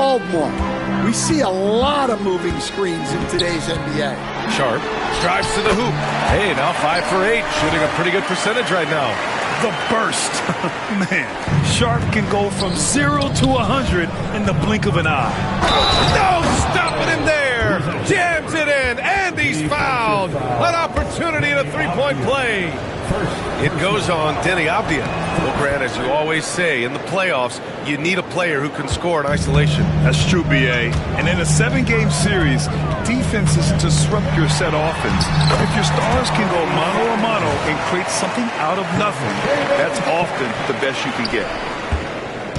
involved more. We see a lot of moving screens in today's NBA. Sharp drives to the hoop. Hey, now 5 for 8, shooting a pretty good percentage right now. The burst. Man, Sharp can go from 0 to 100 in the blink of an eye. No, stopping him there. Jams it in, and he's fouled. An opportunity at a three-point play. It goes on Denny Avdia. Well, Grant, as you always say, in the playoffs, you need a player who can score in isolation. That's true, B.A. And in a 7-game series, defense is to disrupt your set offense. If your stars can go mano-a-mano and create something out of nothing, that's often the best you can get.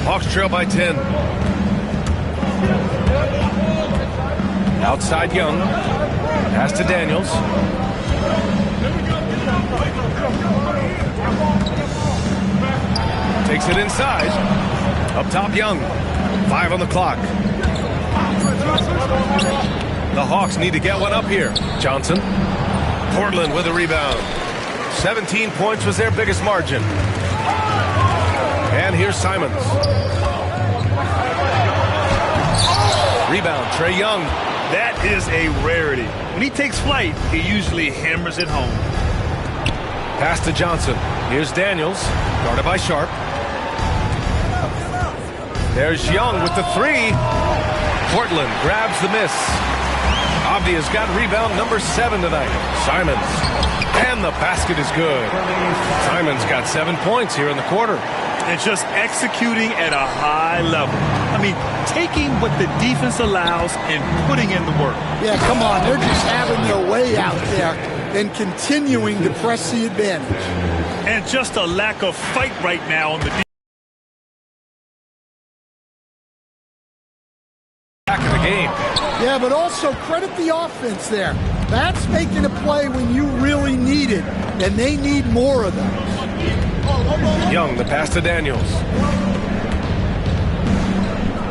Hawks trail by 10. Outside Young. Pass to Daniels. Takes it inside. Up top, Young. 5 on the clock. The Hawks need to get one up here. Johnson. Portland with a rebound. 17 points was their biggest margin. And here's Simons. Rebound, Trae Young. That is a rarity. When he takes flight, he usually hammers it home. Pass to Johnson. Here's Daniels, guarded by Sharp. There's Young with the 3. Portland grabs the miss. Avdia's got rebound number 7 tonight. Simons. And the basket is good. Simons got 7 points here in the quarter. And just executing at a high level. I mean, taking what the defense allows and putting in the work. Yeah, come on. They're just having their way out there and continuing to press the advantage. And just a lack of fight right now on the defense. Back in the game. Yeah, but also credit the offense there. That's making a play when you really need it, and they need more of those. Young, the pass to Daniels.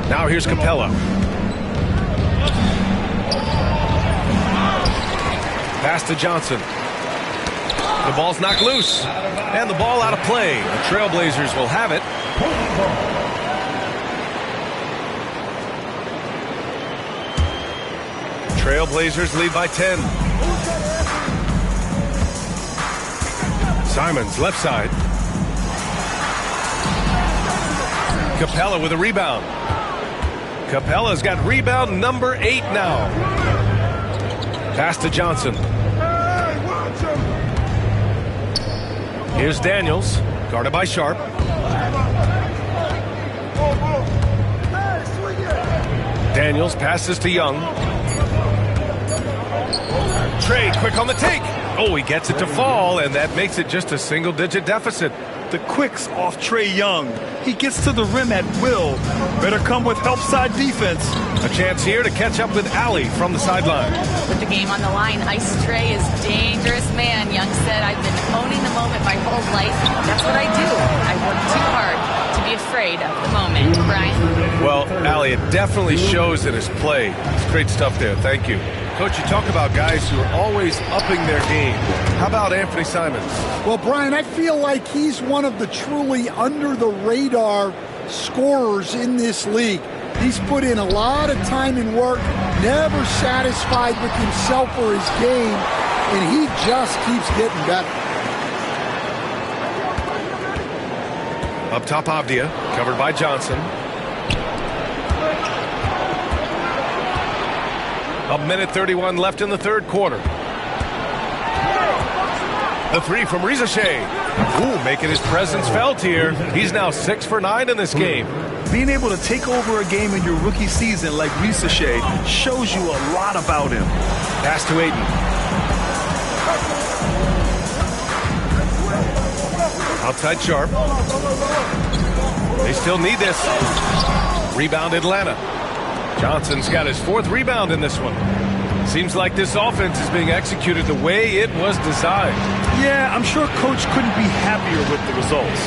Now here's Capella. Pass to Johnson. The ball's knocked loose. And the ball out of play. The Trailblazers will have it. Trailblazers lead by 10. Simons, left side. Capella with a rebound. Capella's got rebound number 8 now. Pass to Johnson. Here's Daniels, guarded by Sharp. Daniels passes to Young. Trae quick on the take. Oh, he gets it to fall, and that makes it just a single-digit deficit. The quicks off Trae Young. He gets to the rim at will. Better come with help side defense. A chance here to catch up with Allie from the sideline. With the game on the line, Ice Trae is dangerous man. Young said, I've been owning the moment my whole life. That's what I do. I work too hard to be afraid of the moment. Brian? Well, Allie, it definitely shows in his play. It's great stuff there. Thank you. Coach, you talk about guys who are always upping their game. How about Anthony Simons? Well, Brian, I feel like he's one of the truly under-the-radar scorers in this league. He's put in a lot of time and work, never satisfied with himself or his game, and he just keeps getting better. Up top, Avdia, covered by Johnson. A minute 31 left in the third quarter. The 3 from Reza Shea. Ooh, making his presence felt here. He's now 6 for 9 in this game. Being able to take over a game in your rookie season like Reza Shea shows you a lot about him. Pass to Ayton. Outside Sharp. They still need this. Rebound Atlanta. Johnson's got his 4th rebound in this one. Seems like this offense is being executed the way it was designed. Yeah, I'm sure Coach couldn't be happier with the results.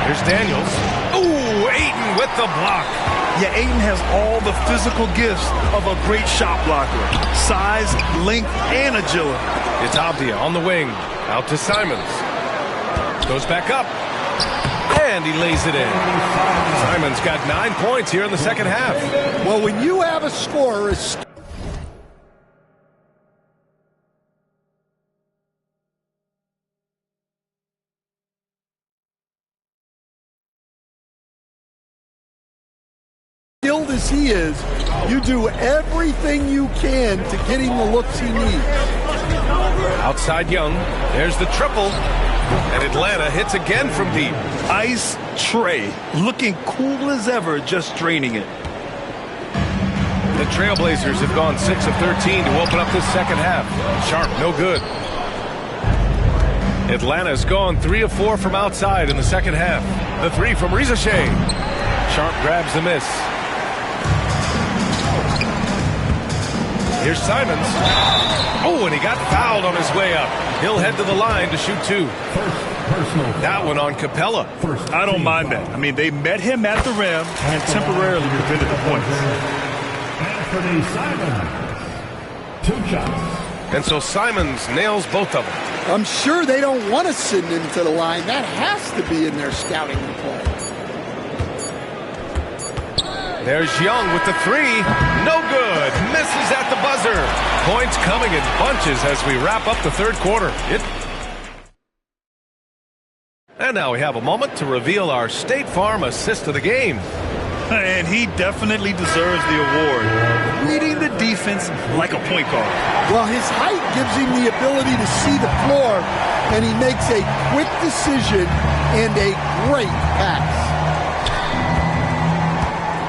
Here's Daniels. Ooh, Ayton with the block. Yeah, Ayton has all the physical gifts of a great shot blocker. Size, length, and agility. It's Avdia on the wing. Out to Simons. Goes back up. And he lays it in. Simons got 9 points here in the second half. Well, when you have a scorer as skilled as he is, you do everything you can to get him the looks he needs. Outside Young. There's the triple. And Atlanta hits again from deep. Ice Trae, looking cool as ever, just draining it. The Trailblazers have gone 6 of 13 to open up this second half. Sharp, no good. Atlanta's gone 3 of 4 from outside in the second half. The three from Risa Shea. Sharp grabs the miss. Here's Simons. Oh, and he got fouled on his way up. He'll head to the line to shoot 2. That one on Capella. I don't mind that. I mean, they met him at the rim and temporarily prevented the points. Anthony Simons. 2 shots. And so Simons nails both of them. I'm sure they don't want to send him to the line. That has to be in their scouting report. There's Young with the 3. No good. Misses at the buzzer. Points coming in bunches as we wrap up the third quarter. And now we have a moment to reveal our State Farm assist of the game. And he definitely deserves the award. Reading the defense like a point guard. Well, his height gives him the ability to see the floor, and he makes a quick decision and a great pass.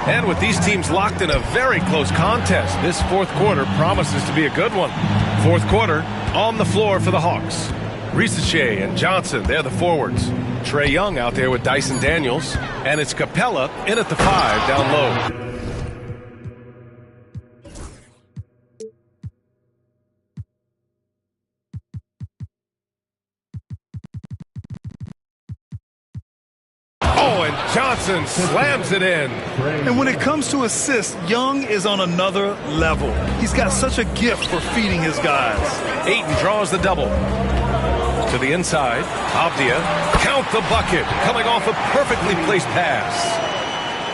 And with these teams locked in a very close contest, this fourth quarter promises to be a good one. Fourth quarter, on the floor for the Hawks. Risa Shea and Johnson, they're the forwards. Trae Young out there with Dyson Daniels. And it's Capella in at the 5 down low. Oh, and Johnson slams it in. And when it comes to assists, Young is on another level. He's got such a gift for feeding his guys. Ayton draws the double. To the inside, Avdia, count the bucket, coming off a perfectly placed pass.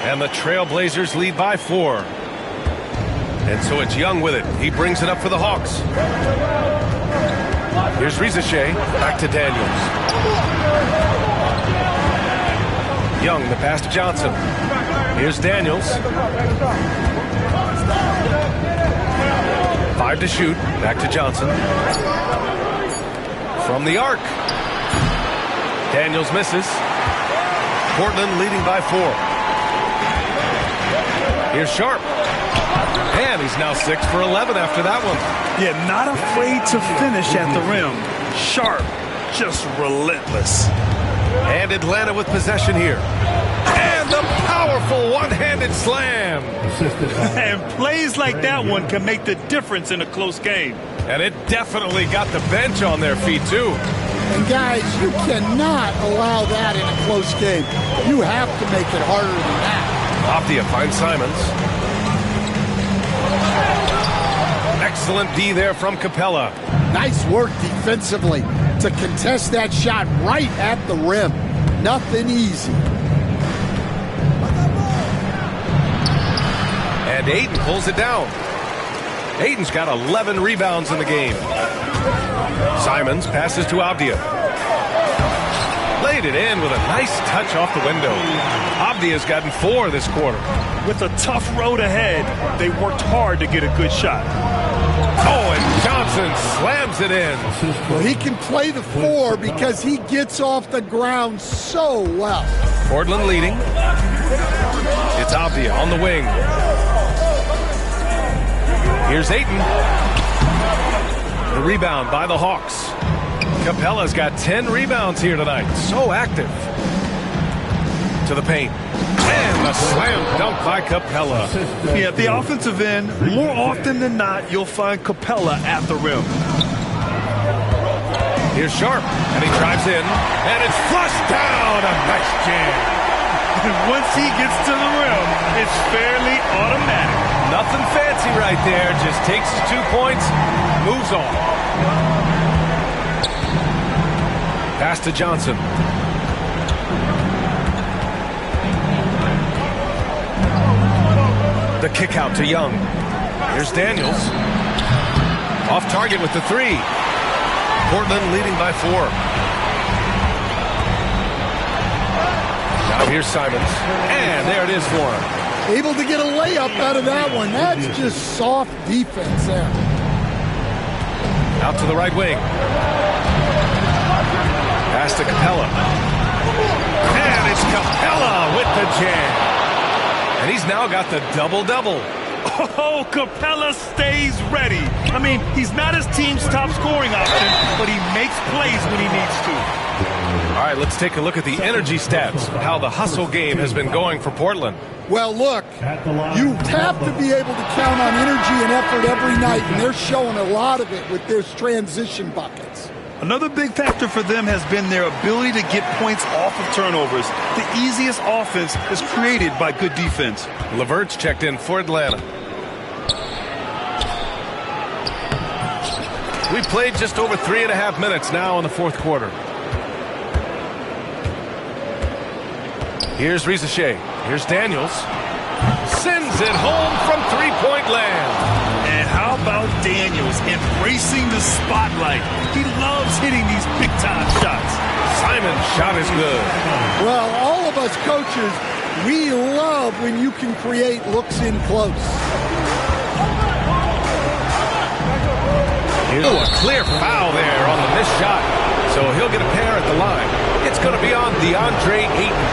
And the Trailblazers lead by 4. And so it's Young with it. He brings it up for the Hawks. Here's Risa Shea, back to Daniels. Young, the pass to Johnson. Here's Daniels. 5 to shoot, back to Johnson. From the arc. Daniels misses. Portland leading by 4. Here's Sharp. And he's now 6 for 11 after that one. Yeah, not afraid to finish at the rim. Sharp, just relentless. And Atlanta with possession here. And the powerful one-handed slam. And plays like that one can make the difference in a close game. And it definitely got the bench on their feet, too. And, guys, you cannot allow that in a close game. You have to make it harder than that. Avdia finds Simons. Excellent D there from Capella. Nice work defensively to contest that shot right at the rim. Nothing easy. And Ayton pulls it down. Ayton's got 11 rebounds in the game. Simons passes to Avdia. Laid it in with a nice touch off the window. Avdia's gotten 4 this quarter. With a tough road ahead, they worked hard to get a good shot. Oh, and Johnson slams it in. Well, he can play the 4 because he gets off the ground so well. Portland leading. It's Avdia on the wing. Here's Ayton. The rebound by the Hawks. Capella's got 10 rebounds here tonight. So active. To the paint. And a slam dunk by Capella. Yeah, at the offensive end, more often than not, you'll find Capella at the rim. Here's Sharp. And he drives in. And it's flushed down. A nice jam. And once he gets to the rim, it's fairly automatic. Nothing fancy right there. Just takes his 2 points, moves on. Pass to Johnson. The kick out to Young. Here's Daniels. Off target with the three. Portland leading by 4. Now here's Simons. And there it is for him. Able to get a layup out of that one. That's just soft defense there. Out to the right wing. Pass to Capella. And it's Capella with the jam. And he's now got the double-double. Oh, Capella stays ready. I mean, he's not his team's top scoring option, but he makes plays when he needs to. All right, let's take a look at the energy stats, how the hustle game has been going for Portland. Well, look, you have to be able to count on energy and effort every night, and they're showing a lot of it with their transition buckets. Another big factor for them has been their ability to get points off of turnovers. The easiest offense is created by good defense. LeVert's checked in for Atlanta. We've played just over 3.5 minutes now in the fourth quarter. Here's Risacher. Here's Daniels. Sends it home from three-point land. And how about Daniels embracing the spotlight? He loves hitting these big-time shots. Simon's shot is good. Well, all of us coaches, we love when you can create looks in close. Here's a clear foul there on the missed shot. So he'll get a pair at the line. It's going to be on DeAndre Ayton.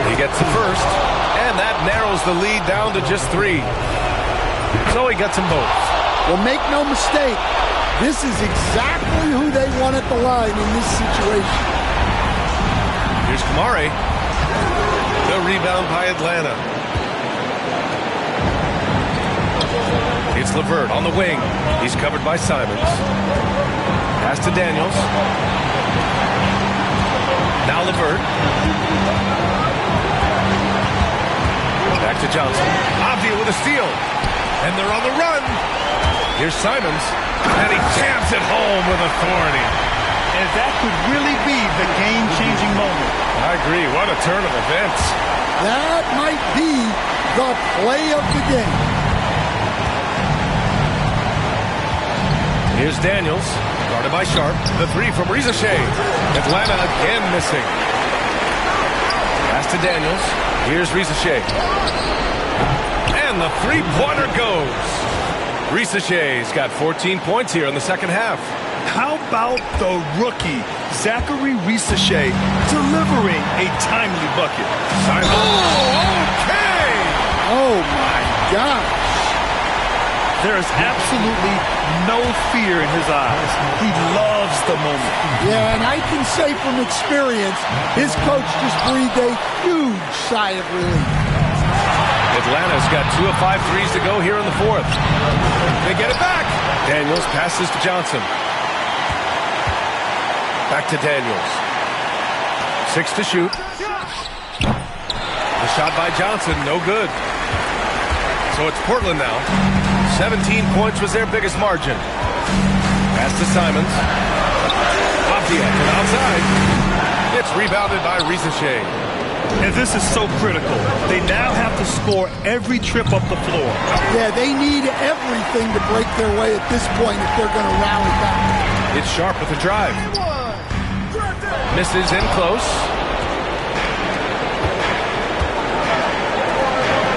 He gets the first, and that narrows the lead down to just 3. So he gets them both. Well, make no mistake, this is exactly who they want at the line in this situation. Here's Kamari. The rebound by Atlanta. It's LeVert on the wing. He's covered by Simons. Pass to Daniels. Now LeVert. Back to Johnson. Avdia with a steal. And they're on the run. Here's Simons. And he jams it home with authority. And that could really be the game-changing moment. I agree. What a turn of events. That might be the play of the game. Here's Daniels, guarded by Sharp. The three from Risacher. Atlanta again missing. Pass to Daniels. Here's Risacher. And the three-pointer goes. Risacher's got 14 points here in the second half. How about the rookie, Zachary Risacher, delivering a timely bucket? Simon. Oh, okay! Oh, my gosh. There is absolutely no fear in his eyes. He loves the moment. Yeah, and I can say from experience, his coach just breathed a huge sigh of relief. Atlanta's got 2 of 5 threes to go here in the fourth. They get it back. Daniels passes to Johnson. Back to Daniels. 6 to shoot. The shot by Johnson, no good. So it's Portland now. 17 points was their biggest margin. Pass to Simons. Avdia from outside. It's rebounded by Risacher. And this is so critical. They now have to score every trip up the floor. Yeah, they need everything to break their way at this point if they're going to rally back. It's Sharp with the drive. Misses in close.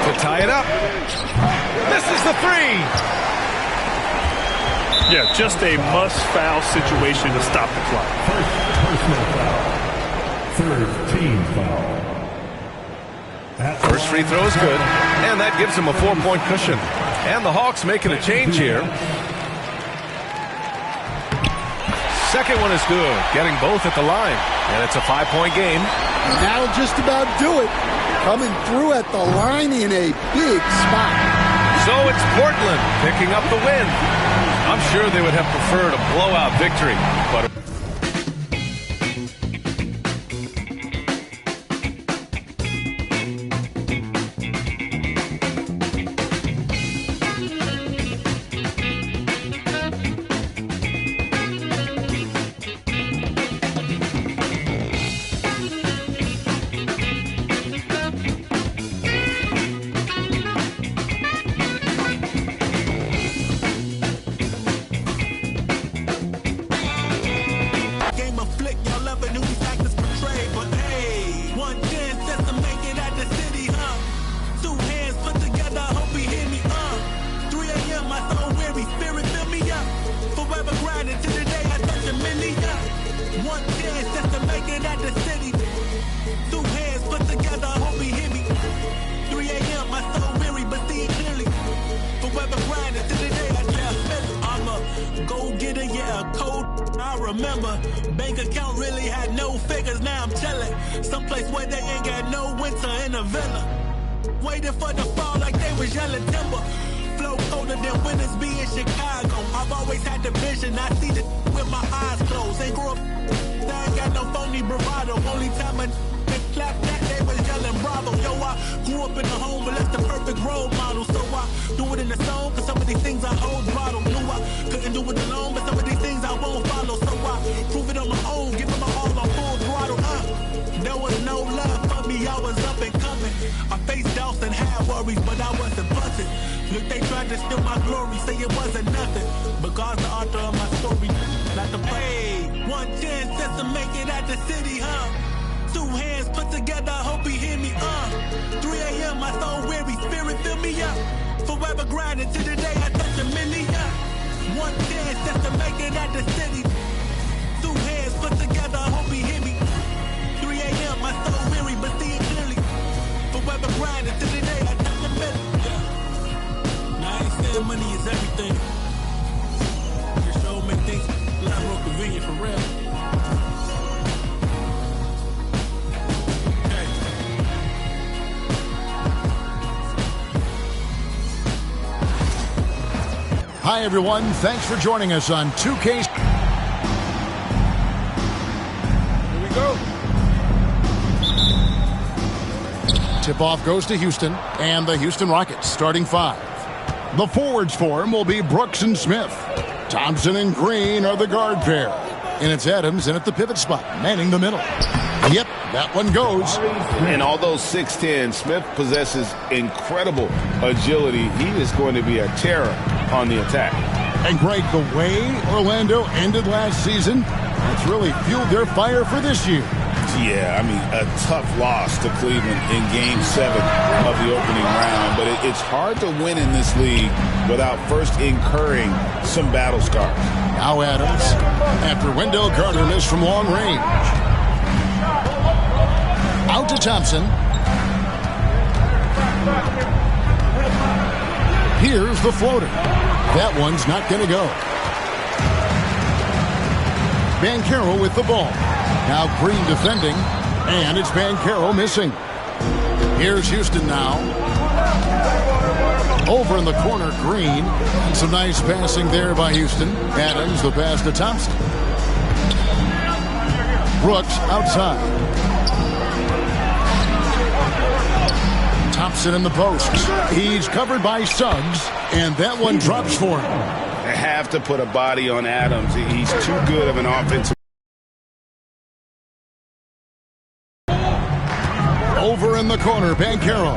To tie it up. Misses the three. Yeah, just a must-foul situation to stop the clock. Personal foul. Third team foul. First free throw is good, and that gives them a 4-point cushion. And the Hawks making a change here. Second one is good, getting both at the line. And it's a 5-point game. And that'll just about do it. Coming through at the line in a big spot. So it's Portland picking up the win. I'm sure they would have preferred a blowout victory, but I remember, bank account really had no figures, now I'm chillin'. Someplace where they ain't got no winter in a villa. Waiting for the fall like they was yelling timber. Flow colder than winters be in Chicago. I've always had the vision, I see the with my eyes closed. Ain't grew up, I ain't got no phony bravado. Only time I clap that, they was yelling bravo. Yo, I grew up in a home, but that's the perfect role model. So I do it in the song, cause some of these things I hold throttle. Knew I couldn't do it alone, but some of these things I won't follow. So I prove it on my own, give it my all on full throttle. There was no love for me, I was up and coming. I faced doubts and had worries, but I wasn't busted. Look, they tried to steal my glory, say it wasn't nothing. But God's the author of my story, not the pray. 1 chance just to make it at the city, Two hands put together, I hope he hear me, 3 a.m., my soul weary, spirit fill me up. Forever grinding till the day I touch a million. 1 chance just to make it at the city. 2 hands put together, I hope he hear me. 3 a.m., my soul weary, but see it clearly. Forever grinding till the day I touch a million. Now I ain't saying money is everything. Your show make things a lot more convenient for real. Hi, everyone. Thanks for joining us on 2K. Here we go. Tip-off goes to Houston, and the Houston Rockets starting 5. The forwards for him will be Brooks and Smith. Thompson and Green are the guard pair. And it's Adams in at the pivot spot, manning the middle. Yep, that one goes. And although 6'10", Smith possesses incredible agility. He is going to be a terror on the attack. And Greg, the way Orlando ended last season, it's really fueled their fire for this year. Yeah, I mean, a tough loss to Cleveland in Game 7 of the opening round. But it's hard to win in this league without first incurring some battle scars. Now Adams, after Wendell Carter missed from long range. Out to Thompson. Here's the floater. That one's not going to go. Banchero with the ball. Now Green defending, and it's Banchero missing. Here's Houston now. Over in the corner, Green. And some nice passing there by Houston. Adams, the pass to Thompson. Brooks outside. Thompson in the post. He's covered by Suggs, and that one drops for him. They have to put a body on Adams. He's too good of an offensive. Over in the corner, Banchero.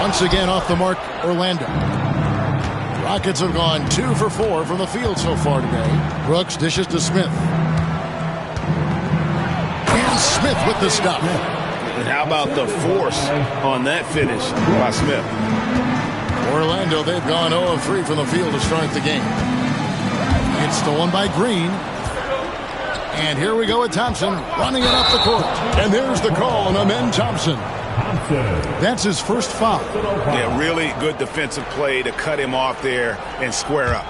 Once again off the mark, Orlando. Rockets have gone 2 for 4 from the field so far today. Brooks dishes to Smith. And Smith with the stop. And how about the force on that finish by Smith? Orlando, they've gone 0 of 3 from the field to start the game. It's stolen by Green. And here we go with Thompson running it up the court. And there's the call on Amen Thompson. That's his first foul. Yeah, really good defensive play to cut him off there and square up.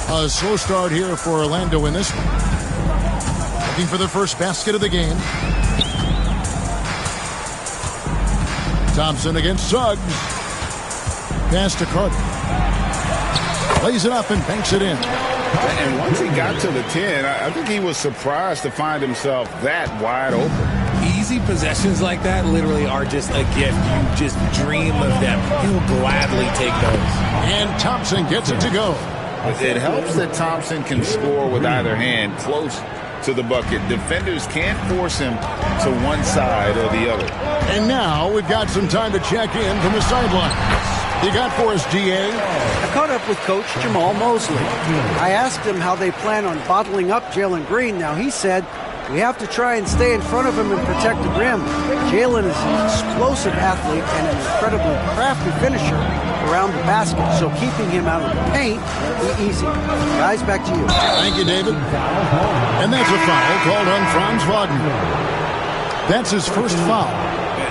A slow start here for Orlando in this one. Looking for their first basket of the game. Thompson against Suggs. Pass to Carter. Lays it up and banks it in. And once he got to the 10, I think he was surprised to find himself that wide open. Easy possessions like that literally are just a gift. You just dream of them. He'll gladly take those. And Thompson gets it to go. It helps that Thompson can score with either hand close to the bucket. Defenders can't force him to one side or the other. And now we've got some time to check in from the sideline. You got for us, GA? I caught up with Coach Jamal Mosley. I asked him how they plan on bottling up Jalen Green. Now, he said, we have to try and stay in front of him and protect the rim. Jalen is an explosive athlete and an incredibly crafty finisher around the basket, so keeping him out of the paint will be easy. Guys, back to you. Thank you, David. And that's a foul called on Franz Wagner. That's his first foul.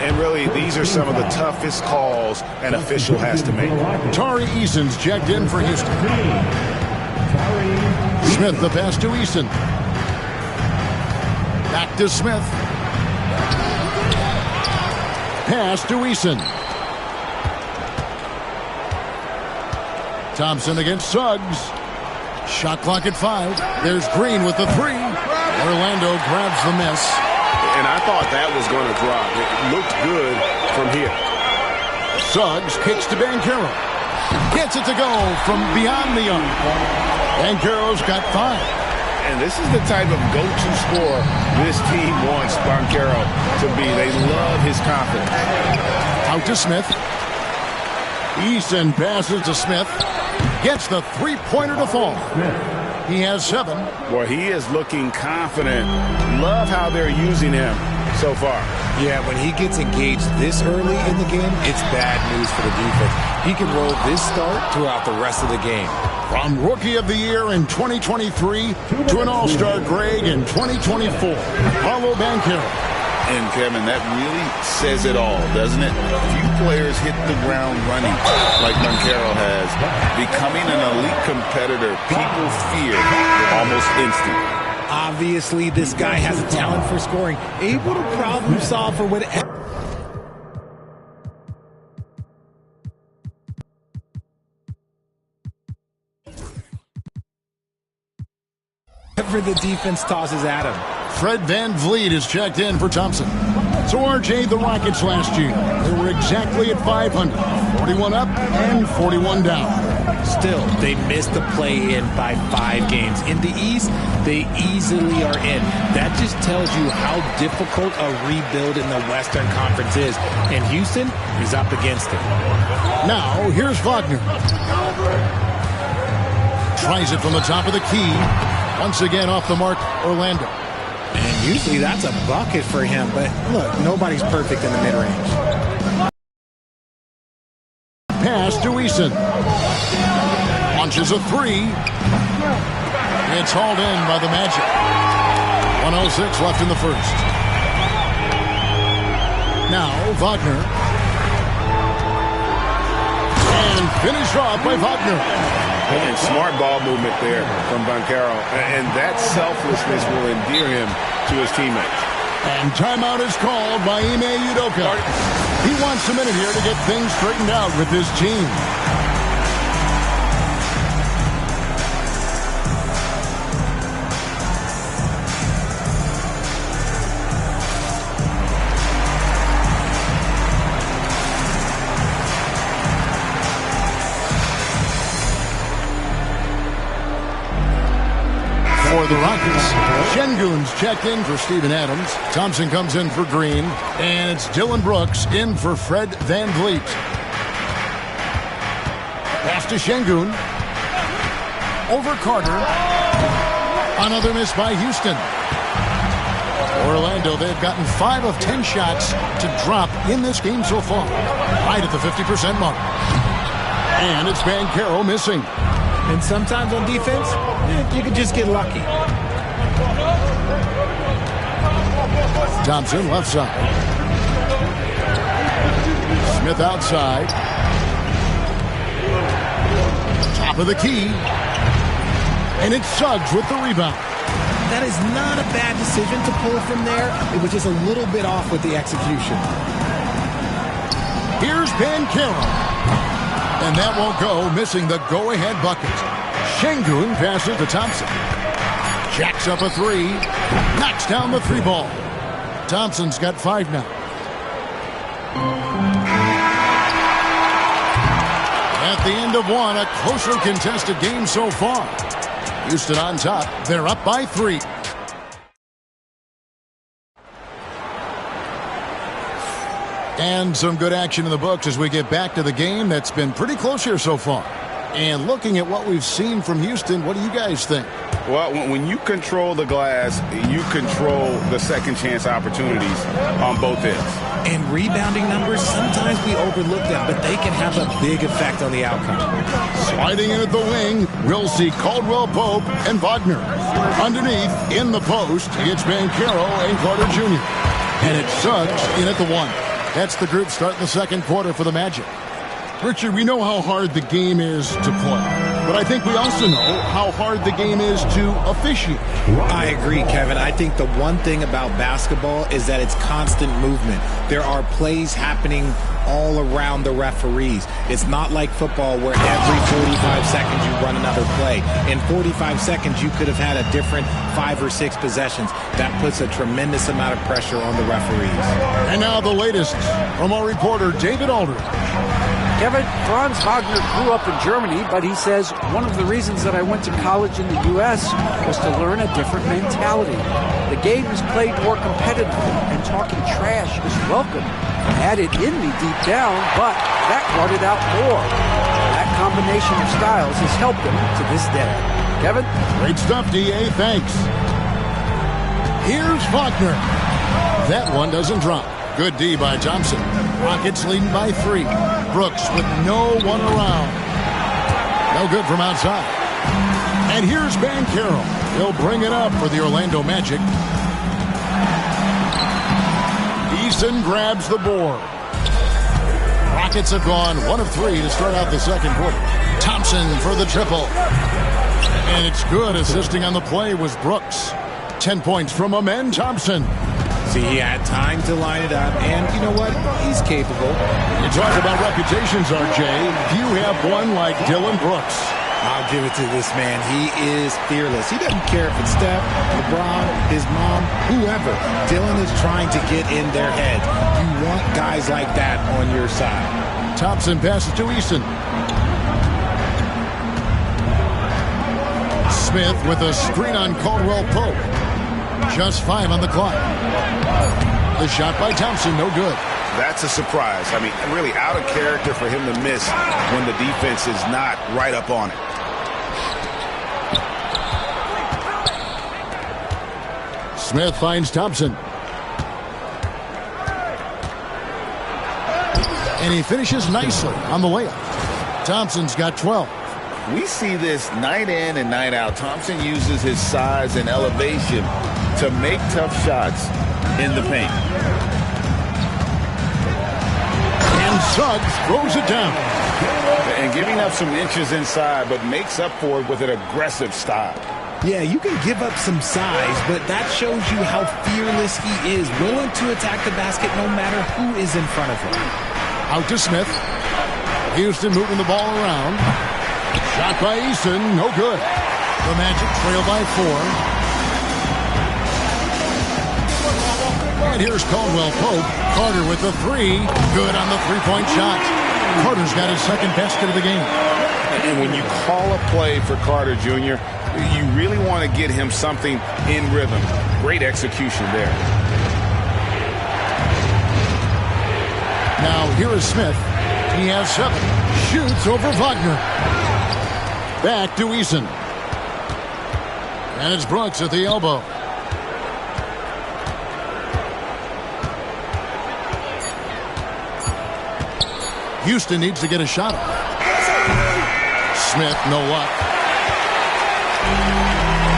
And really, these are some of the toughest calls an official has to make. Tari Eason's checked in for Houston. Smith, the pass to Eason. Back to Smith. Pass to Eason. Thompson against Suggs. Shot clock at 5. There's Green with the 3. Orlando grabs the miss. And I thought that was going to drop. It looked good from here. Suggs kicks to Banchero. Gets it to go from beyond the arc. Banchero's got 5. And this is the type of go-to scorer this team wants Banchero to be. They love his confidence. Out to Smith. Eason passes to Smith. Gets the three-pointer to fall. He has 7. Boy, he is looking confident. Love how they're using him so far. Yeah, when he gets engaged this early in the game, it's bad news for the defense. He can roll this start throughout the rest of the game. From Rookie of the Year in 2023 to an All-Star grade in 2024, Paolo Banchero. And, Kevin, that really says it all, doesn't it? Few players hit the ground running like Banchero has. Becoming an elite competitor, people fear almost instantly. Obviously, this guy has a talent for scoring, able to problem solve for whatever. The defense tosses at him. Fred VanVleet is checked in for Thompson. So RJ, the Rockets last year, they were exactly at 500, 41 up and 41 down. Still, they missed the play-in by 5 games. In the East, they easily are in. That just tells you how difficult a rebuild in the Western Conference is. And Houston is up against it. Now, here's Wagner. Tries it from the top of the key. Once again off the mark, Orlando. And usually that's a bucket for him, but look, nobody's perfect in the mid-range. Pass to Eason. Launches a 3. It's hauled in by the Magic. 1:06 left in the first. Now, Wagner. And finished off by Wagner. And smart ball movement there from Banchero. And that selflessness will endear him to his teammates. And timeout is called by Ime Udoka. He wants a minute here to get things straightened out with his team. For the Rockets, Şengün's checked in for Steven Adams. Thompson comes in for Green. And it's Dillon Brooks in for Fred VanVleet. Pass to Şengün. Over Carter. Another miss by Houston. Orlando, they've gotten 5 of 10 shots to drop in this game so far. Right at the 50% mark. And it's Banchero missing. And sometimes on defense, you can just get lucky. Thompson left side. Smith outside. Top of the key. And it's Suggs with the rebound. That is not a bad decision to pull from there. It was just a little bit off with the execution. Here's Banchero. And that won't go, missing the go-ahead bucket. Şengün passes to Thompson. Jacks up a 3. Knocks down the 3 ball. Thompson's got 5 now. At the end of one, a closer contested game so far. Houston on top. They're up by 3. And some good action in the books as we get back to the game that's been pretty close here so far. And looking at what we've seen from Houston, what do you guys think? Well, when you control the glass, you control the second chance opportunities on both ends. And rebounding numbers, sometimes we overlook them, but they can have a big effect on the outcome. Sliding in at the wing, we'll see Caldwell Pope and Wagner. Underneath, in the post, it's Banchero and Carter Jr. And it's Suggs in at the 1. That's the group starting the second quarter for the Magic. Richard, we know how hard the game is to play, but I think we also know how hard the game is to officiate. I agree, Kevin. I think the one thing about basketball is that it's constant movement. There are plays happening all around the referees. It's not like football where every 45 seconds you run another play. In 45 seconds, you could have had a different 5 or 6 possessions. That puts a tremendous amount of pressure on the referees. And now the latest from our reporter, David Aldridge. Kevin, Franz Wagner grew up in Germany, but he says one of the reasons that I went to college in the U.S. was to learn a different mentality. The game is played more competitively, and talking trash is welcome. I had it in me deep down, but that brought it out more. That combination of styles has helped him to this day. Kevin? Great stuff, D.A. Thanks. Here's Wagner. That one doesn't drop. Good D by Thompson. Rockets leading by 3. Brooks with no one around. No good from outside. And here's Banchero. He'll bring it up for the Orlando Magic. Easton grabs the board. Rockets have gone 1 of 3 to start out the second quarter. Thompson for the triple. And it's good. Assisting on the play was Brooks. 10 points from Amen Thompson. See, he had time to line it up, and you know what? He's capable. You talk about reputations, RJ. You have one like Dylan Brooks. I'll give it to this man. He is fearless. He doesn't care if it's Steph, LeBron, his mom, whoever. Dylan is trying to get in their head. You want guys like that on your side. Thompson passes to Easton. Smith with a screen on Caldwell Pope. Just 5 on the clock. The shot by Thompson, no good. That's a surprise. I mean, really out of character for him to miss when the defense is not right up on it. Smith finds Thompson. And he finishes nicely on the layup. Thompson's got 12. We see this night in and night out. Thompson uses his size and elevation to make tough shots in the paint. And Suggs throws it down. And giving up some inches inside, but makes up for it with an aggressive style. Yeah, you can give up some size, but that shows you how fearless he is, willing to attack the basket no matter who is in front of him. Out to Smith. Houston moving the ball around. Shot by Easton, no good. The Magic trail by 4. And here's Caldwell Pope. Carter with the 3. Good on the 3-point shot. Carter's got his second basket of the game. And when you call a play for Carter Jr., you really want to get him something in rhythm. Great execution there. Now here is Smith. He has 7. Shoots over Wagner. Back to Eason. And it's Brooks at the elbow. Houston needs to get a shot off. Smith, no luck.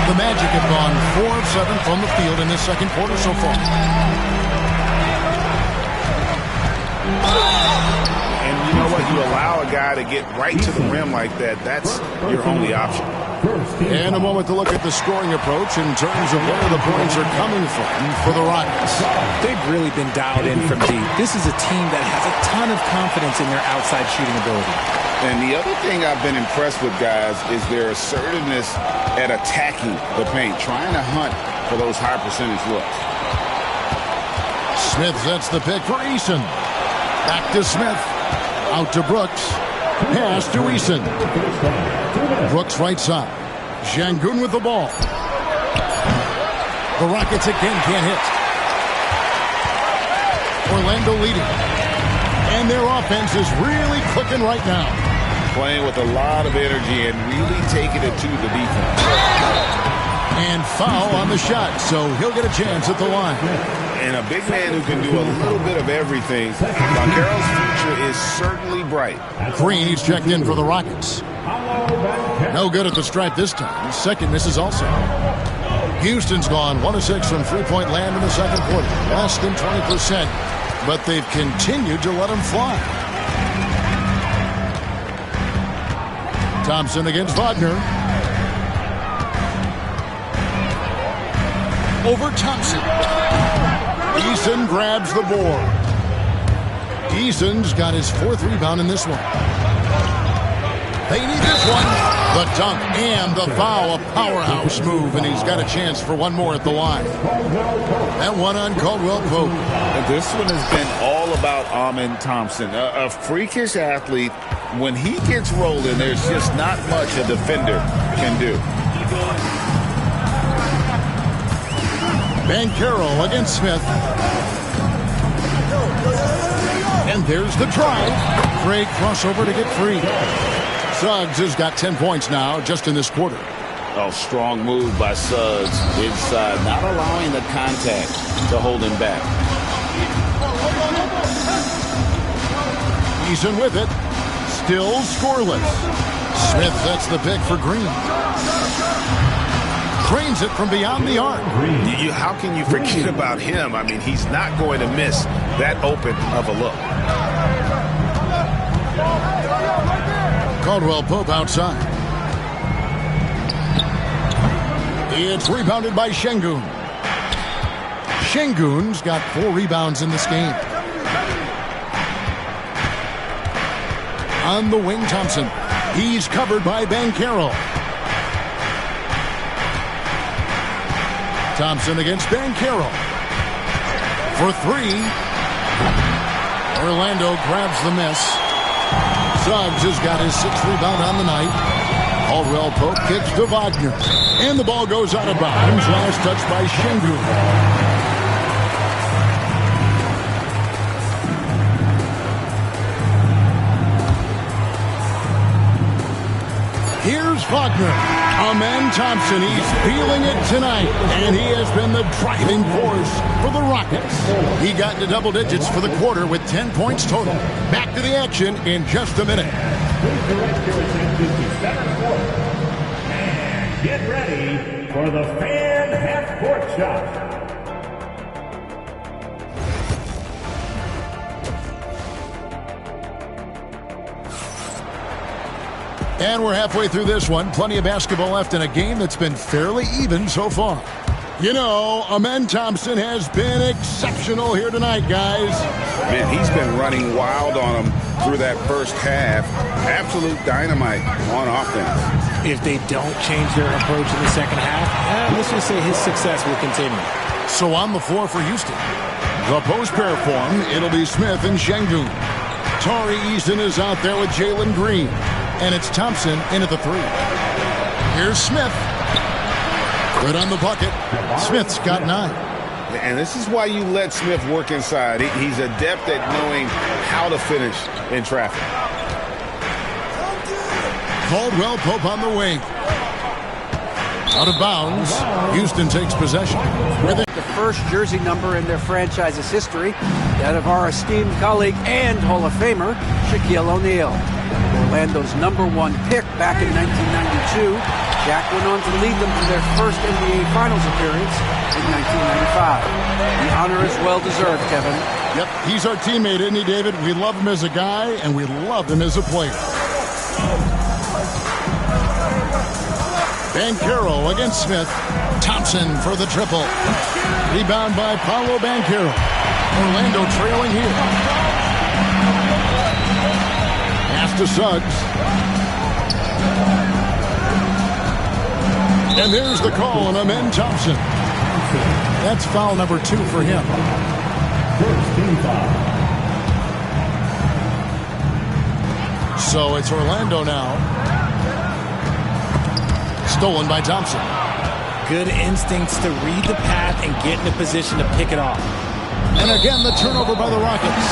The Magic have gone 4 of 7 from the field in this second quarter so far. And you know what? You allow a guy to get right to the rim like that. That's your only option. And a moment to look at the scoring approach in terms of where the points are coming from for the Rockets. They've really been dialed in from deep. This is a team that has a ton of confidence in their outside shooting ability. And the other thing I've been impressed with, guys, is their assertiveness at attacking the paint, trying to hunt for those high percentage looks. Smith sets the pick for Eason. Back to Smith. Out to Brooks. Pass to Eason. Brooks right side. Şengün with the ball. The Rockets again can't hit. Orlando leading. And their offense is really clicking right now. Playing with a lot of energy and really taking it to the defense. And foul on the shot, so he'll get a chance at the line. And a big man who can do a little bit of everything. Banchero's future is certainly bright. Green, he's checked in for the Rockets. No good at the stripe this time. Second misses also. Houston's gone 1 of 6 from 3-point land in the second quarter. Less than 20%. but they've continued to let him fly. Thompson against Wagner. Over Thompson. Eason grabs the board. Eason's got his 4th rebound in this one. They need this one. The dunk and the foul, a powerhouse move, and he's got a chance for one more at the line. That one on Caldwell Pope. This one has been all about Amen Thompson, a freakish athlete. When he gets rolling, there's just not much a defender can do. Banchero against Smith. And there's the drive. Great crossover to get free. Suggs has got 10 points now just in this quarter. Oh, strong move by Suggs inside, not allowing the contact to hold him back. Eason with it. Still scoreless. Smith sets the pick for Green. Drains it from beyond the arc. How can you forget about him? I mean, he's not going to miss that open of a look. Caldwell Pope outside. It's rebounded by Şengün. Şengün's got 4 rebounds in this game. On the wing, Thompson. He's covered by Banchero. Thompson against Banchero. For 3. Orlando grabs the miss. Suggs has got his 6th rebound on the night. Caldwell Pope kicks to Wagner. And the ball goes out of bounds. Last touch by Şengün. Here's Wagner. Amen Thompson, he's feeling it tonight, and he has been the driving force for the Rockets. He got into double digits for the quarter with 10 points total. Back to the action in just a minute. And get ready for the fan half-court shot. And we're halfway through this one. Plenty of basketball left in a game that's been fairly even so far. You know, Amen Thompson has been exceptional here tonight, guys. Man, he's been running wild on them through that first half. Absolute dynamite on offense. If they don't change their approach in the second half, let's just say his success will continue. So on the floor for Houston. The post pair form, it'll be Smith and Şengün. Tari Eason is out there with Jalen Green. And it's Thompson in at the 3. Here's Smith. Good on the bucket. Smith's got 9. And this is why you let Smith work inside. He's adept at knowing how to finish in traffic. Caldwell Pope on the wing. Out of bounds. Houston takes possession. The first jersey number in their franchise's history, that of our esteemed colleague and Hall of Famer, Shaquille O'Neal. Orlando's #1 pick back in 1992. Shaq went on to lead them to their first NBA Finals appearance in 1995. The honor is well-deserved, Kevin. Yep, he's our teammate, isn't he, David? We love him as a guy, and we love him as a player. Banchero against Smith. Thompson for the triple. Rebound by Paolo Banchero. Orlando trailing here. Pass to Suggs. And there's the call on Amen Thompson. That's foul number 2 for him. First team foul. So it's Orlando now. Stolen by Thompson. Good instincts to read the path and get in a position to pick it off. And again, the turnover by the Rockets.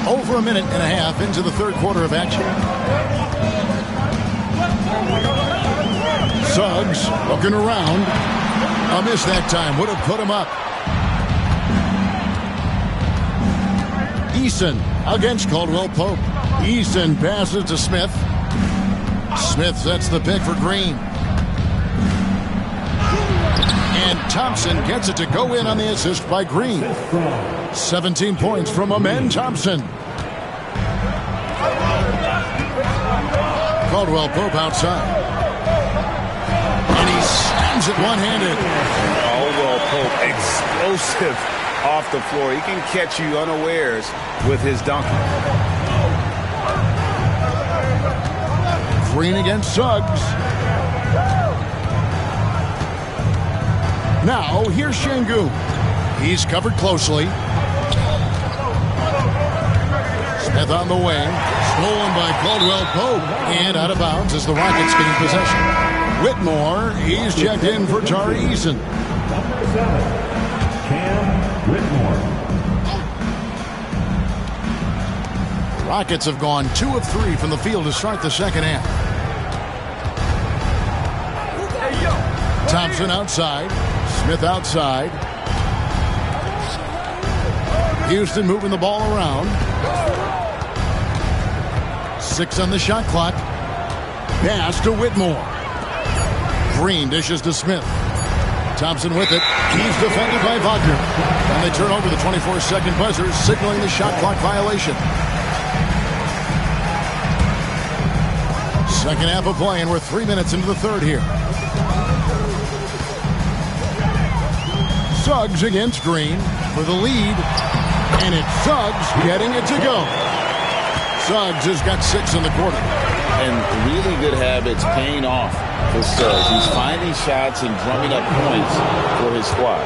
Over a minute and a half into the third quarter of action. Suggs looking around. A miss that time. Would have put him up. Eason against Caldwell Pope. Eason passes to Smith. Smith sets the pick for Green. And Thompson gets it to go in on the assist by Green. 17 points from Amen Thompson. Caldwell Pope outside. And he slams it one-handed. Caldwell Pope, explosive off the floor. He can catch you unawares with his dunk. Green against Suggs. Now, here's Şengün. He's covered closely. Smith on the wing. Stolen by Caldwell Pope. And out of bounds as the Rockets gain possession. Whitmore, he's checked in for Tari Eason. Number 7, Cam Whitmore. Rockets have gone 2 of 3 from the field to start the second half. Thompson outside. Smith outside. Houston moving the ball around. 6 on the shot clock. Pass to Whitmore. Green dishes to Smith. Thompson with it. He's defended by Wagner. And they turn over the 24-second buzzer, signaling the shot clock violation. Second half of play, and we're 3 minutes into the third here. Suggs against Green for the lead. And it's Suggs getting it to go. Suggs has got 6 in the quarter. And really good habits paying off for Suggs. He's finding shots and drumming up points for his squad.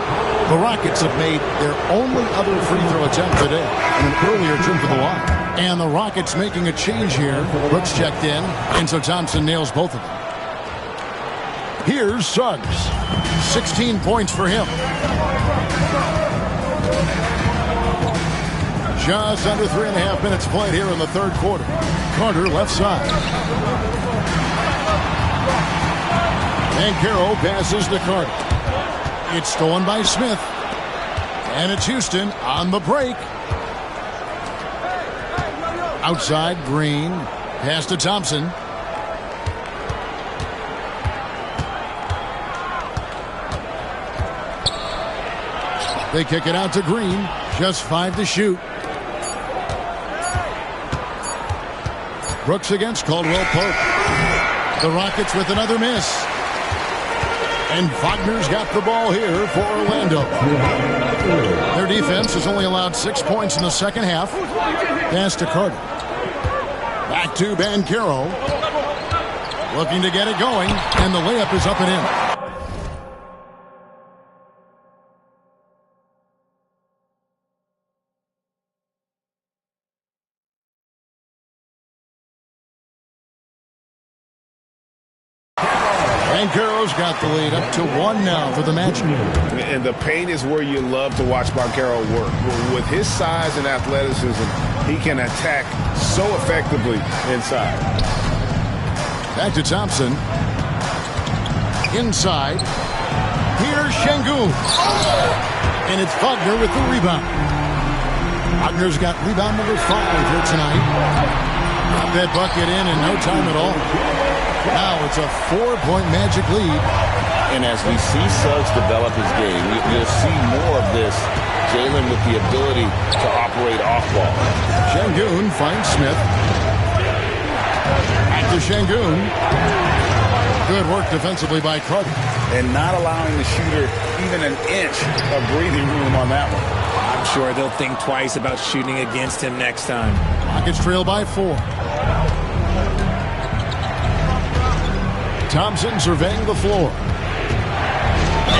The Rockets have made their only other free throw attempt today in an earlier trip to the line. And the Rockets making a change here. Brooks checked in, and so Thompson nails both of them. Here's Suggs. 16 points for him. Just under 3.5 minutes played here in the third quarter. Carter left side. Banchero passes to Carter. It's stolen by Smith. And it's Houston on the break. Outside, Green. Pass to Thompson. They kick it out to Green. Just 5 to shoot. Brooks against Caldwell Pope. The Rockets with another miss. And Wagner's got the ball here for Orlando. Their defense has only allowed 6 points in the second half. Pass to Carter. Back to Banchero. Looking to get it going. And the layup is up and in. Banchero's got the lead up to 1 now for the Magic. And the paint is where you love to watch Banchero work. With his size and athleticism, he can attack so effectively inside. Back to Thompson. Inside. Here's Şengün. And it's Wagner with the rebound. Wagner's got rebound number 5 here tonight. Got that bucket in no time at all. Now it's a 4-point Magic lead. And as we see Suggs develop his game, we'll see more of this. Jalen with the ability to operate off ball. Şengün finds Smith. Back to Şengün. Good work defensively by Carter. And not allowing the shooter even an inch of breathing room on that one. I'm sure they'll think twice about shooting against him next time. Rockets trail by 4. Thompson surveying the floor.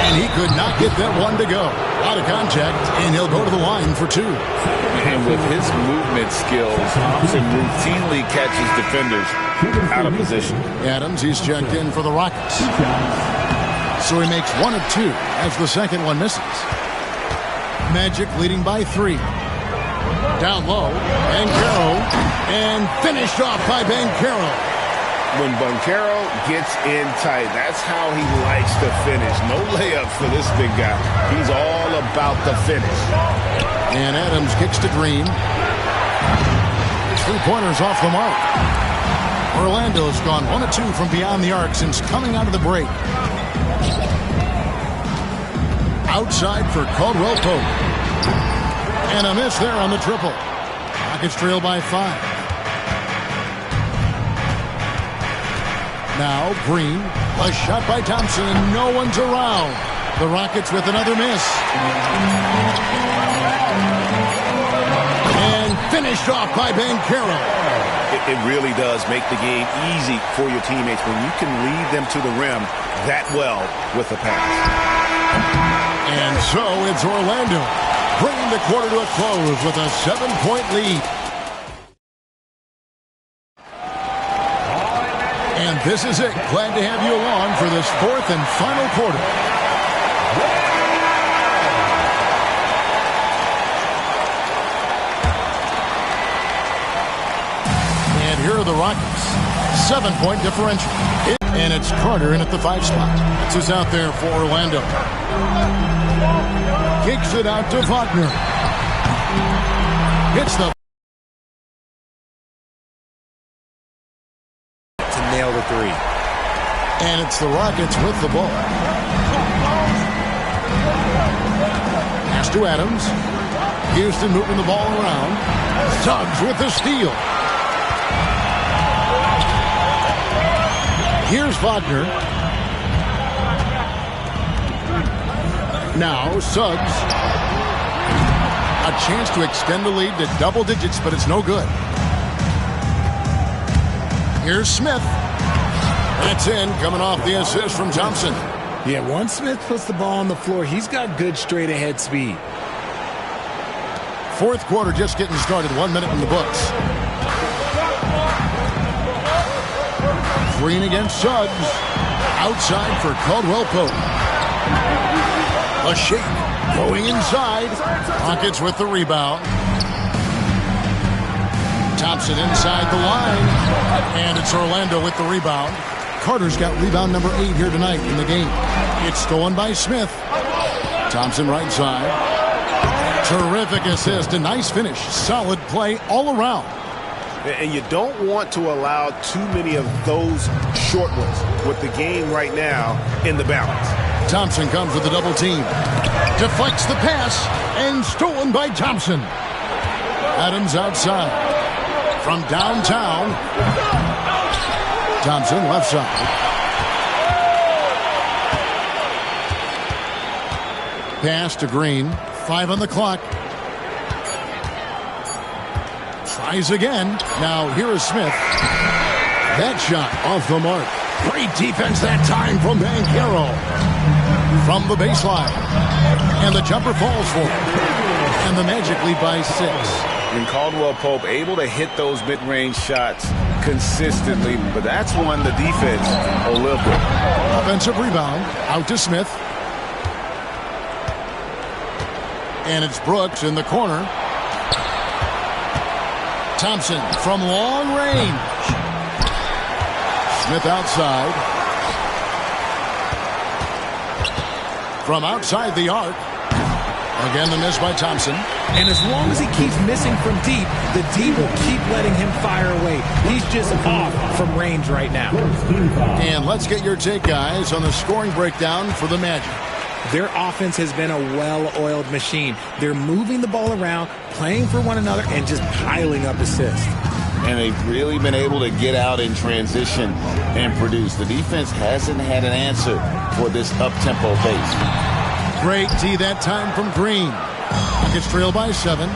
And he could not get that one to go. Out of contact, and he'll go to the line for 2. And with his movement skills, Thompson routinely catches defenders out of position. Adams, he's checked in for the Rockets. So he makes 1 of 2 as the second one misses. Magic leading by 3. Down low, Banchero, and finished off by Banchero. When Banchero gets in tight, that's how he likes to finish. No layups for this big guy. He's all about the finish. And Adams kicks to Green. 3-pointers off the mark. Orlando's gone 1 of 2 from beyond the arc since coming out of the break. Outside for Caldwell Pope. And a miss there on the triple. Rockets trail by 5. Now Green, a shot by Thompson, and no one's around. The Rockets with another miss. And finished off by Banchero. It really does make the game easy for your teammates when you can lead them to the rim that well with the pass. And so it's Orlando bringing the quarter to a close with a 7-point lead. And this is it. Glad to have you along for this 4th and final quarter. And here are the Rockets. 7-point differential. And it's Carter in at the 5 spot. This is out there for Orlando. Kicks it out to Wagner. Hits the... nail the 3. And it's the Rockets with the ball. Pass to Adams. Houston moving the ball around. Suggs with the steal. Here's Wagner. Now Suggs. A chance to extend the lead to double digits, but it's no good. Here's Smith. That's in, coming off the assist from Thompson. Yeah, once Smith puts the ball on the floor, he's got good straight-ahead speed. 4th quarter just getting started. 1 minute in the books. Green against Suggs. Outside for Caldwell Pope. A shake. Going inside. Rockets with the rebound. Thompson inside the line. And it's Orlando with the rebound. Carter's got rebound number 8 here tonight in the game. It's stolen by Smith. Thompson right side. Terrific assist. A nice finish. Solid play all around. And you don't want to allow too many of those short ones with the game right now in the balance. Thompson comes with a double team. Deflects the pass. And stolen by Thompson. Adams outside. From downtown. Thompson left side. Pass to Green. 5 on the clock. Tries again. Now here is Smith. That shot off the mark. Great defense that time from Banchero. From the baseline. And the jumper falls for him. And the Magic lead by 6. And Caldwell Pope able to hit those mid-range shots consistently, but that's one the defense will live with. Offensive rebound. Out to Smith. And it's Brooks in the corner. Thompson from long range. Smith outside. From outside the arc. Again, the miss by Thompson. And as long as he keeps missing from deep, the D will keep letting him fire away. He's just off from range right now. And let's get your take, guys, on the scoring breakdown for the Magic. Their offense has been a well-oiled machine. They're moving the ball around, playing for one another, and just piling up assists. And they've really been able to get out in transition and produce. The defense hasn't had an answer for this up-tempo pace. Great D that time from Green. Gets trailed by 7.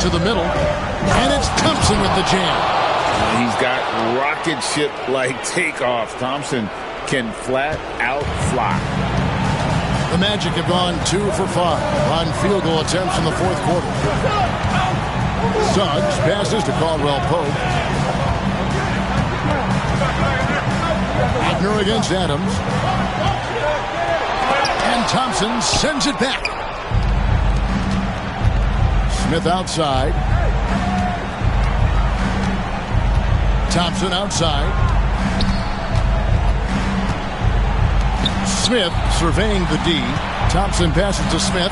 To the middle. And it's Thompson with the jam. He's got rocket ship-like takeoff. Thompson can flat out fly. The Magic have gone 2 for 5 on field goal attempts in the 4th quarter. Suggs passes to Caldwell Pope. Wagner against Adams. And Thompson sends it back. Smith outside. Thompson outside. Smith surveying the D. Thompson passes to Smith.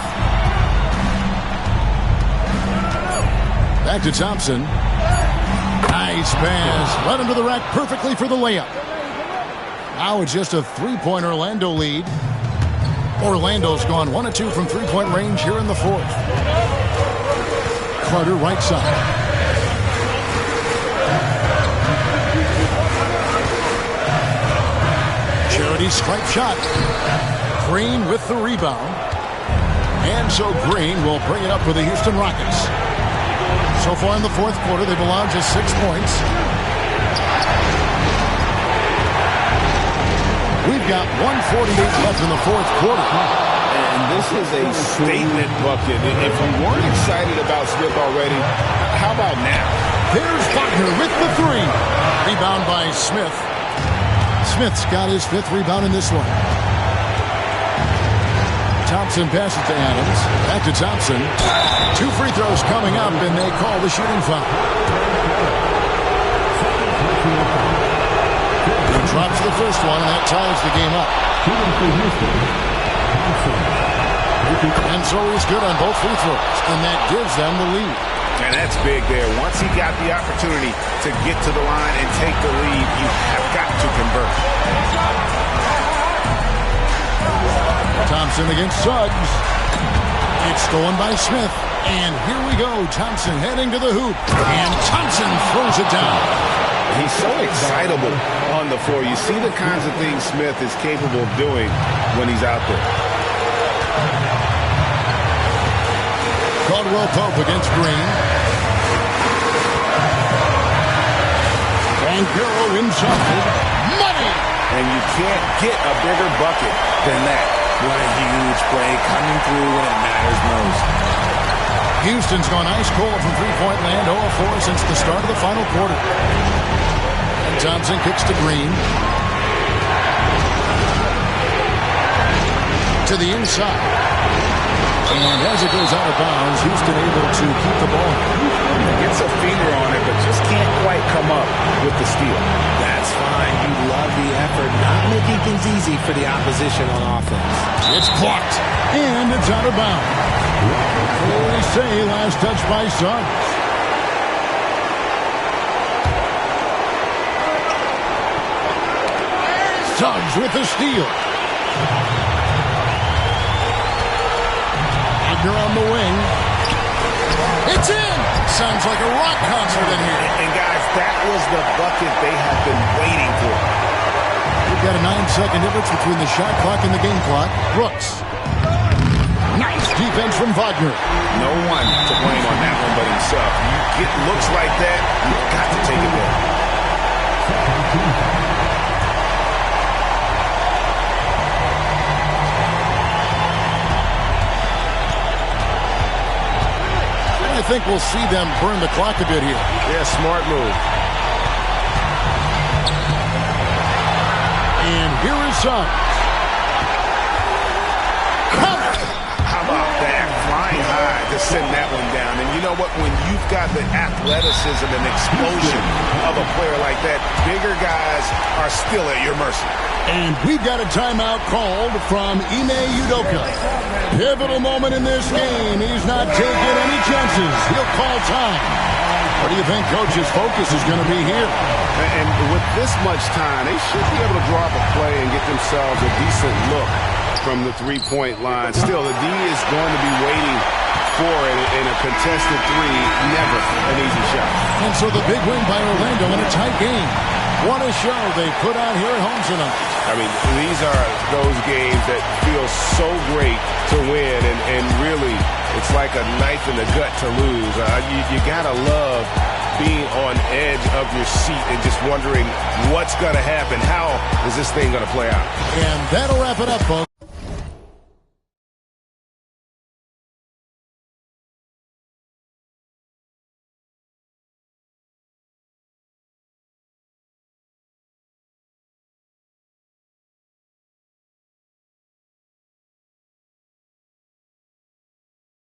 Back to Thompson. Nice pass. Led him to the rack perfectly for the layup. Now it's just a 3-point Orlando lead. Orlando's gone 1 of 2 from 3-point range here in the fourth. Carter right side. Charity stripe shot. Green with the rebound. And so Green will bring it up for the Houston Rockets. So far in the fourth quarter, they've allowed just 6 points. We've got 1:48 left in the fourth quarter. And this is a statement bucket. If you weren't excited about Smith already, how about now? Here's Wagner with the 3. Rebound by Smith. Smith's got his 5th rebound in this one. Thompson passes to Adams. Back to Thompson. 2 free throws coming up, and they call the shooting foul. He drops the first one, and that ties the game up. And so he's good on both free throws, and that gives them the lead. And that's big there. Once he got the opportunity to get to the line and take the lead, you have got to convert. Thompson against Suggs. It's stolen by Smith. And here we go. Thompson heading to the hoop. And Thompson throws it down. He's so excitable on the floor. You see the kinds of things Smith is capable of doing when he's out there. Caldwell Pope against Green. And Garrow inside. Money! And you can't get a bigger bucket than that. What a huge play coming through when it matters most. Houston's gone ice cold from three-point land, 0 of 4 since the start of the final quarter. And Thompson kicks to Green. To the inside. And as it goes out of bounds, Houston able to keep the ball. Gets a finger on it, but just can't quite come up with the steal. That's fine. You love the effort, not making things easy for the opposition on offense. It's blocked, and it's out of bounds. They say last touch by Suggs. Suggs with the steal. Wagner on the wing. It's in! Sounds like a rock concert in here. And guys, that was the bucket they have been waiting for. We've got a 9-second difference between the shot clock and the game clock. Brooks. Nice defense from Wagner. No one to blame on that one but himself. You get looks like that, you've got to take it there. I think we'll see them burn the clock a bit here. Yeah, smart move. And here is Suggs. How about that? Flying high to send that one down. And you know what? When you've got the athleticism and explosion of a player like that, bigger guys are still at your mercy. And we've got a timeout called from Ime Udoka. Pivotal moment in this game. He's not taking any chances. He'll call time. What do you think Coach's focus is going to be here? And with this much time, they should be able to draw up a play and get themselves a decent look from the three-point line. Still, the D is going to be waiting for it in a contested three. Never an easy shot. And so the big win by Orlando in a tight game. What a show they put on here at home tonight. I mean, these are those games that feel so great to win, and really, it's like a knife in the gut to lose. You gotta love being on edge of your seat and just wondering what's gonna happen. How is this thing gonna play out? And that'll wrap it up, folks.